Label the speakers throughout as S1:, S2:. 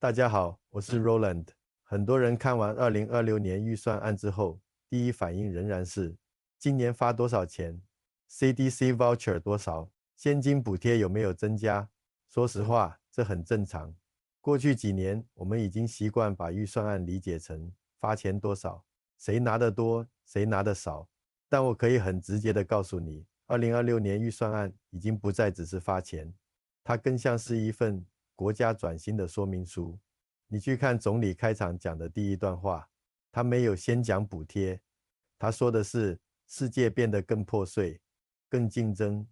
S1: 大家好，我是 Roland。很多人看完2026年预算案之后，第一反应仍然是今年发多少钱，CDC voucher 多少，现金补贴有没有增加？说实话，这很正常。过去几年，我们已经习惯把预算案理解成发钱多少，谁拿得多，谁拿得少。但我可以很直接地告诉你，2026年预算案已经不再只是发钱，它更像是一份国家转型的说明书。你去看总理开场讲的第一段话，他没有先讲补贴，他说的是世界变得更破碎、更竞争、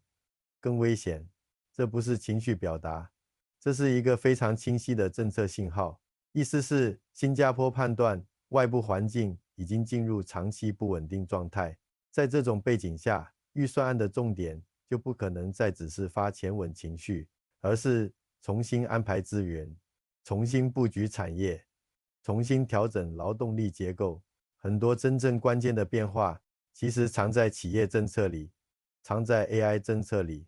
S1: 更危险。这不是情绪表达，这是一个非常清晰的政策信号。意思是新加坡判断外部环境已经进入长期不稳定状态，在这种背景下，预算案的重点就不可能再只是发钱稳情绪，而是重新安排资源，重新布局产业，重新调整劳动力结构。很多真正关键的变化，其实藏在企业政策里，藏在 AI 政策里，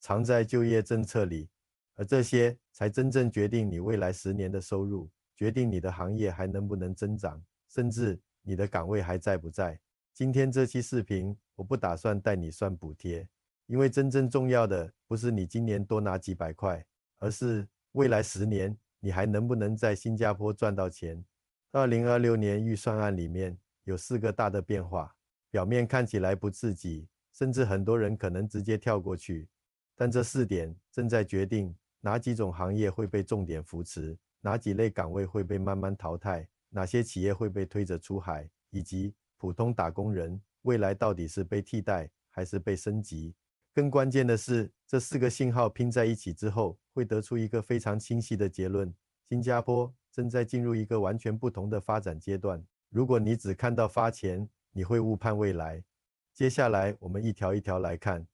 S1: 藏在就业政策里，而这些才真正决定你未来10年的收入，决定你的行业还能不能增长，甚至你的岗位还在不在。今天这期视频，我不打算带你算补贴，因为真正重要的不是你今年多拿几百块，而是未来10年你还能不能在新加坡赚到钱。2026年预算案里面有4个大的变化，表面看起来不刺激，甚至很多人可能直接跳过去，但这4点正在决定哪几种行业会被重点扶持，哪几类岗位会被慢慢淘汰，哪些企业会被推着出海，以及普通打工人未来到底是被替代还是被升级。更关键的是，这4个信号拼在一起之后，会得出一个非常清晰的结论：新加坡正在进入一个完全不同的发展阶段。如果你只看到发钱，你会误判未来。接下来我们一条一条来看。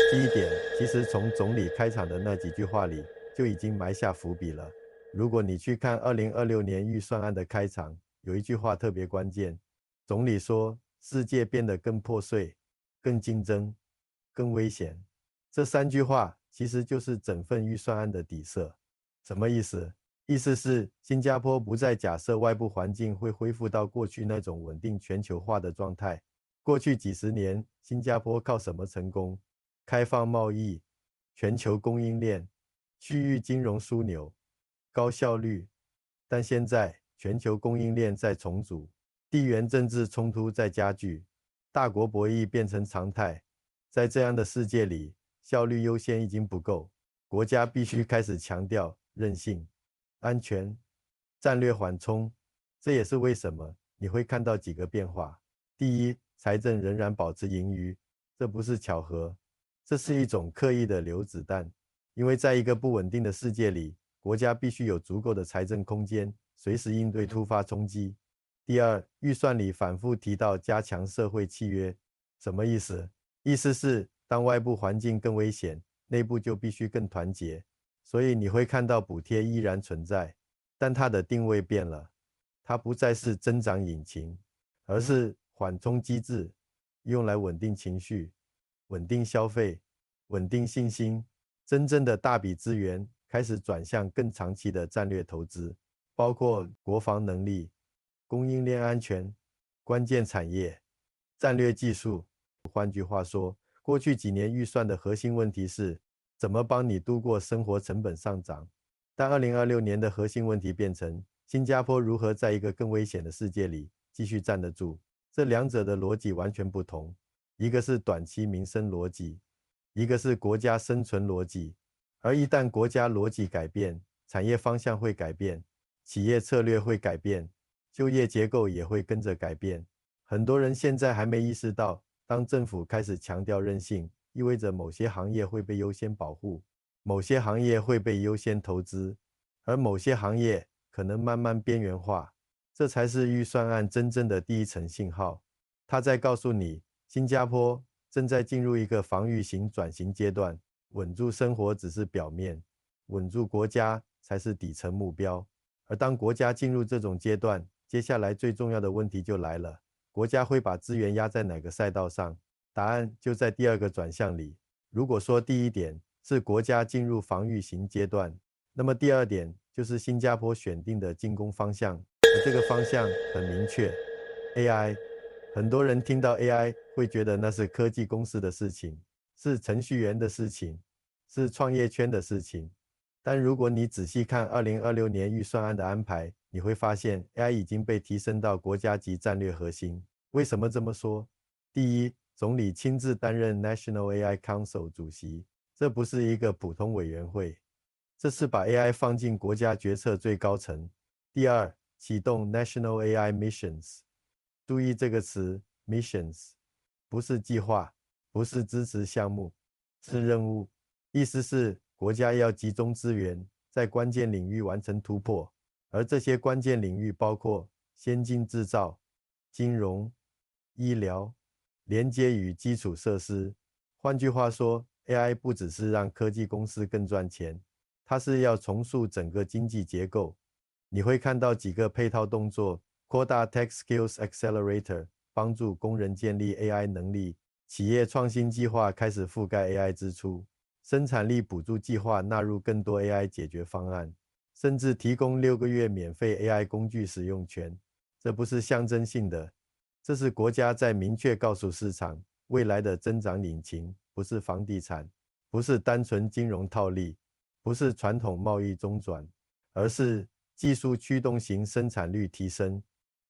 S1: 第一点，其实从总理开场的那几句话里就已经埋下伏笔了。如果你去看2026年预算案的开场，有一句话特别关键，总理说世界变得更破碎、更竞争、更危险。这3句话其实就是整份预算案的底色。什么意思？意思是新加坡不再假设外部环境会恢复到过去那种稳定全球化的状态。过去几十年，新加坡靠什么成功？开放贸易、全球供应链、区域金融枢纽、高效率。但现在全球供应链在重组，地缘政治冲突在加剧，大国博弈变成常态。在这样的世界里，效率优先已经不够，国家必须开始强调韧性、安全、战略缓冲。这也是为什么你会看到几个变化。第一，财政仍然保持盈余，这不是巧合，这是一种刻意的留子弹。因为在一个不稳定的世界里，国家必须有足够的财政空间，随时应对突发冲击。第二，预算里反复提到加强社会契约，什么意思？意思是当外部环境更危险，内部就必须更团结。所以你会看到补贴依然存在，但它的定位变了，它不再是增长引擎，而是缓冲机制，用来稳定情绪、稳定消费、稳定信心。真正的大笔资源开始转向更长期的战略投资，包括国防能力、供应链安全、关键产业、战略技术。换句话说，过去几年预算的核心问题是怎么帮你度过生活成本上涨，但2026年的核心问题变成新加坡如何在一个更危险的世界里继续站得住。这两者的逻辑完全不同，一个是短期民生逻辑，一个是国家生存逻辑。而一旦国家逻辑改变，产业方向会改变，企业策略会改变，就业结构也会跟着改变。很多人现在还没意识到，当政府开始强调韧性，意味着某些行业会被优先保护，某些行业会被优先投资，而某些行业可能慢慢边缘化。这才是预算案真正的第一层信号。它在告诉你，新加坡正在进入一个防御型转型阶段，稳住生活只是表面，稳住国家才是底层目标。而当国家进入这种阶段，接下来最重要的问题就来了，国家会把资源压在哪个赛道上？答案就在第二个转向里。如果说第一点是国家进入防御型阶段，那么第二点就是新加坡选定的进攻方向，而这个方向很明确 ，AI。很多人听到 AI 会觉得那是科技公司的事情，是程序员的事情，是创业圈的事情。但如果你仔细看2026年预算案的安排，你会发现 AI 已经被提升到国家级战略核心。为什么这么说？第一，总理亲自担任 National AI Council 主席，这不是一个普通委员会，这是把 AI 放进国家决策最高层。第二，启动 National AI Missions。注意这个词 missions， 不是计划，不是支持项目，是任务。意思是国家要集中资源，在关键领域完成突破，而这些关键领域包括先进制造、金融、医疗、连接与基础设施。换句话说 ，AI 不只是让科技公司更赚钱，它是要重塑整个经济结构。你会看到几个配套动作。扩大 Tech Skills Accelerator， 帮助工人建立 AI 能力；企业创新计划开始覆盖 AI 支出；生产力补助计划纳入更多 AI 解决方案，甚至提供6个月免费 AI 工具使用权。这不是象征性的，这是国家在明确告诉市场，未来的增长引擎不是房地产，不是单纯金融套利，不是传统贸易中转，而是技术驱动型生产率提升。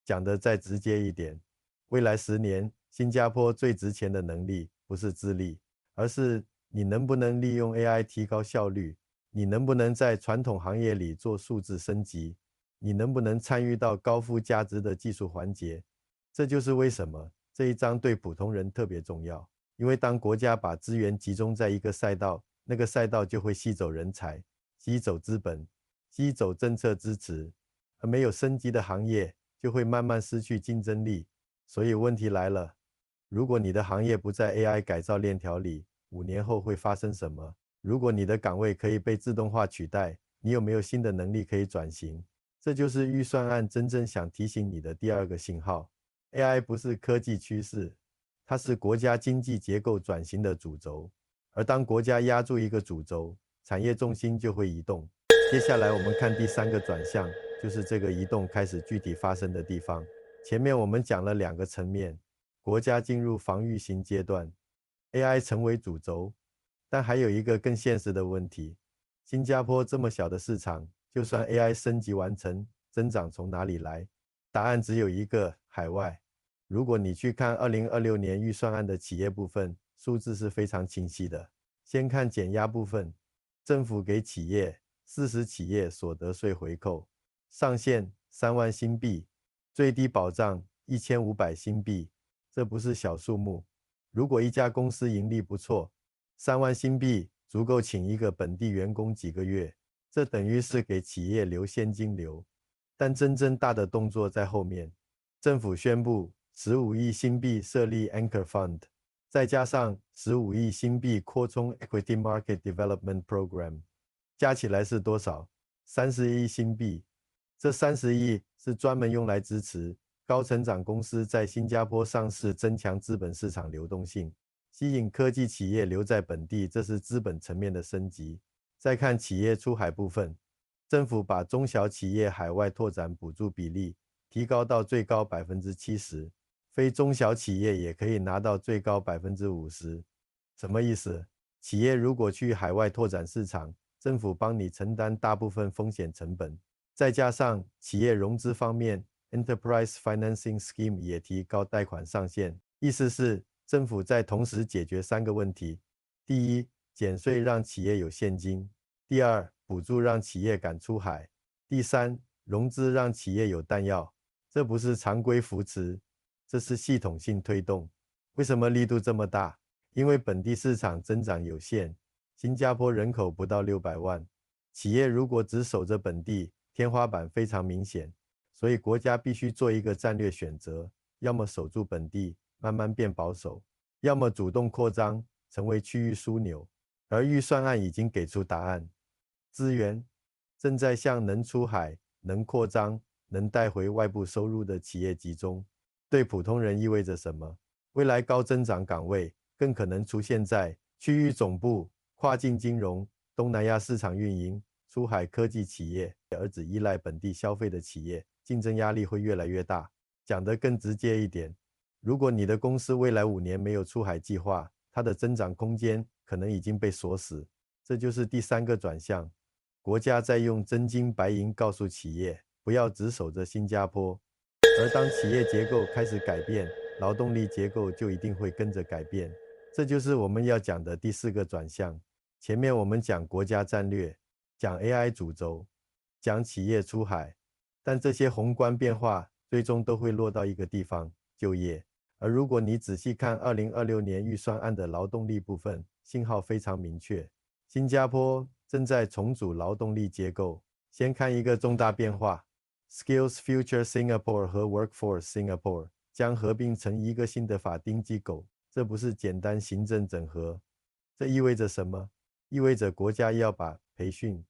S1: 讲得再直接一点，未来10年，新加坡最值钱的能力不是资历，而是你能不能利用 AI 提高效率，你能不能在传统行业里做数字升级，你能不能参与到高附加值的技术环节。这就是为什么这一章对普通人特别重要，因为当国家把资源集中在一个赛道，那个赛道就会吸走人才，吸走资本，吸走政策支持，而没有升级的行业就会慢慢失去竞争力。所以问题来了，如果你的行业不在 AI 改造链条里，5年后会发生什么？如果你的岗位可以被自动化取代，你有没有新的能力可以转型？这就是预算案真正想提醒你的第2个信号。AI 不是科技趋势，它是国家经济结构转型的主轴。而当国家压住一个主轴，产业重心就会移动。接下来我们看第3个转向，就是这个移动开始具体发生的地方。前面我们讲了2个层面，国家进入防御型阶段 ，AI 成为主轴，但还有一个更现实的问题，新加坡这么小的市场，就算 AI 升级完成，增长从哪里来？答案只有一个，海外。如果你去看2026年预算案的企业部分，数字是非常清晰的。先看减压部分，政府给企业40企业所得税回扣，上限3万新币。最低保障1500新币，这不是小数目。如果一家公司盈利不错，3万新币足够请一个本地员工几个月，这等于是给企业留现金流。但真正大的动作在后面，政府宣布15亿新币设立 Anchor Fund， 再加上15亿新币扩充 Equity Market Development Program， 加起来是多少？30亿新币。这30亿是专门用来支持高成长公司在新加坡上市，增强资本市场流动性，吸引科技企业留在本地，这是资本层面的升级。再看企业出海部分，政府把中小企业海外拓展补助比例提高到最高 70%， 非中小企业也可以拿到最高 50%。 什么意思？企业如果去海外拓展市场，政府帮你承担大部分风险成本。再加上企业融资方面 ，Enterprise Financing Scheme 也提高贷款上限，意思是政府在同时解决3个问题：第一，减税让企业有现金；第二，补助让企业敢出海；第三，融资让企业有弹药。这不是常规扶持，这是系统性推动。为什么力度这么大？因为本地市场增长有限，新加坡人口不到600万，企业如果只守着本地，天花板非常明显，所以国家必须做一个战略选择，要么守住本地，慢慢变保守，要么主动扩张，成为区域枢纽。而预算案已经给出答案，资源正在向能出海、能扩张、能带回外部收入的企业集中。对普通人意味着什么？未来高增长岗位更可能出现在区域总部、跨境金融、东南亚市场运营、出海科技企业。而只依赖本地消费的企业，竞争压力会越来越大。讲得更直接一点，如果你的公司未来5年没有出海计划，它的增长空间可能已经被锁死。这就是第3个转向。国家在用真金白银告诉企业，不要只守着新加坡。而当企业结构开始改变，劳动力结构就一定会跟着改变。这就是我们要讲的第4个转向。前面我们讲国家战略，讲 AI 主轴，讲企业出海，但这些宏观变化最终都会落到一个地方，就业。而如果你仔细看2026年预算案的劳动力部分，信号非常明确。新加坡正在重组劳动力结构。先看一个重大变化 ，Skills Future Singapore 和 Workforce Singapore 将合并成一个新的法定机构。这不是简单行政整合，这意味着什么？意味着国家要把培训、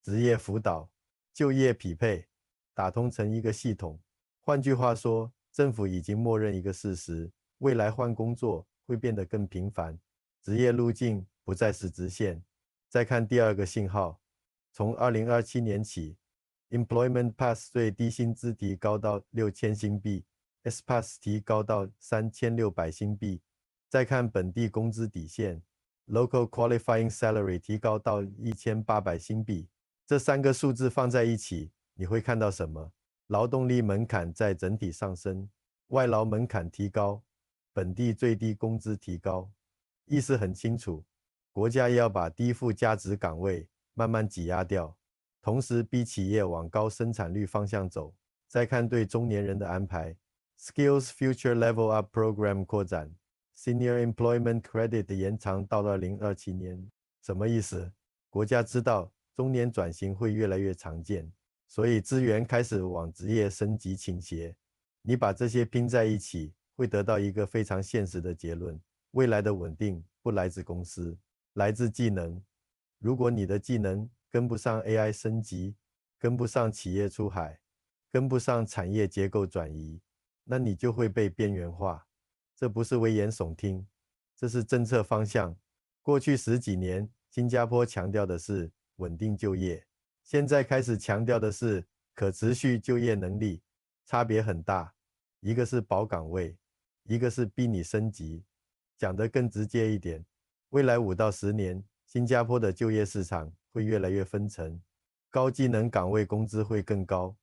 S1: 职业辅导、就业匹配打通成一个系统。换句话说，政府已经默认一个事实：未来换工作会变得更频繁，职业路径不再是直线。再看第2个信号，从2027年起 ，Employment Pass 最低薪资提高到6000新币 ，S Pass 提高到3600新币。再看本地工资底线 ，Local Qualifying Salary 提高到1800新币。这3个数字放在一起，你会看到什么？劳动力门槛在整体上升，外劳门槛提高，本地最低工资提高。意思很清楚，国家要把低附加值岗位慢慢挤压掉，同时逼企业往高生产率方向走。再看对中年人的安排 ，Skills Future Level Up Program 扩展 ，Senior Employment Credit 延长到2027年。什么意思？国家知道中年转型会越来越常见，所以资源开始往职业升级倾斜。你把这些拼在一起，会得到一个非常现实的结论：未来的稳定不来自公司，来自技能。如果你的技能跟不上 AI 升级，跟不上企业出海，跟不上产业结构转移，那你就会被边缘化。这不是危言耸听，这是政策方向。过去10几年，新加坡强调的是稳定就业，现在开始强调的是可持续就业能力，差别很大。一个是保岗位，一个是逼你升级。讲得更直接一点，未来5到10年，新加坡的就业市场会越来越分层，高技能岗位工资会更高，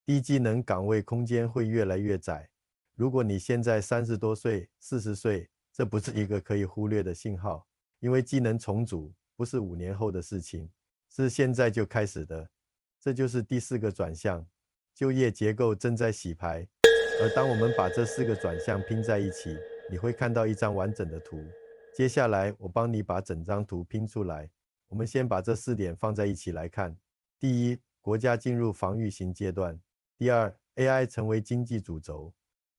S1: 低技能岗位空间会越来越窄。如果你现在30多岁、40岁，这不是一个可以忽略的信号，因为技能重组不是5年后的事情，是现在就开始的。这就是第4个转向，就业结构正在洗牌。而当我们把这4个转向拼在一起，你会看到一张完整的图。接下来我帮你把整张图拼出来。我们先把这4点放在一起来看。第一，国家进入防御型阶段。第二， AI 成为经济主轴。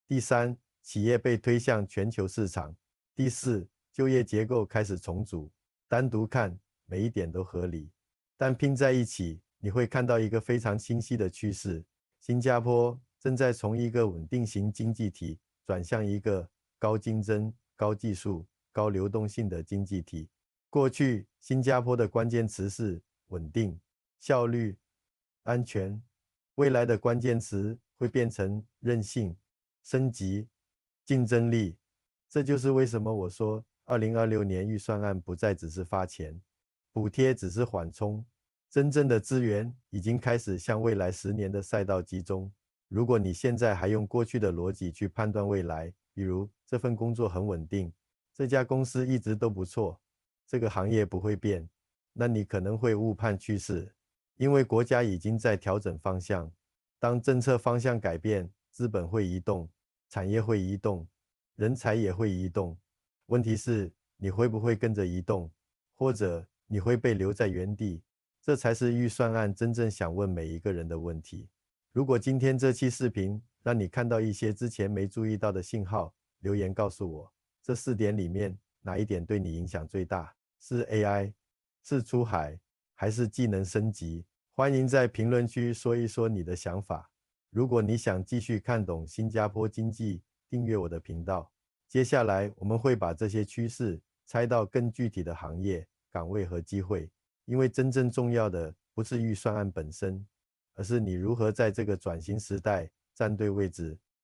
S1: 第三，企业被推向全球市场。第四，就业结构开始重组。单独看，每一点都合理，但拼在一起，你会看到一个非常清晰的趋势。新加坡正在从一个稳定型经济体转向一个高竞争、高技术、高流动性的经济体。过去，新加坡的关键词是稳定、效率、安全。未来的关键词会变成韧性、升级、竞争力。这就是为什么我说2026年预算案不再只是发钱，补贴只是缓冲，真正的资源已经开始向未来10年的赛道集中。如果你现在还用过去的逻辑去判断未来，比如这份工作很稳定，这家公司一直都不错，这个行业不会变，那你可能会误判趋势，因为国家已经在调整方向。当政策方向改变，资本会移动，产业会移动，人才也会移动。问题是，你会不会跟着移动，或者你会被留在原地？这才是预算案真正想问每一个人的问题。如果今天这期视频让你看到一些之前没注意到的信号，留言告诉我，这4点里面哪一点对你影响最大？是 AI， 是出海，还是技能升级？欢迎在评论区说一说你的想法。如果你想继续看懂新加坡经济，订阅我的频道。接下来我们会把这些趋势拆到更具体的行业、岗位和机会，因为真正重要的不是预算案本身，而是你如何在这个转型时代站对位置，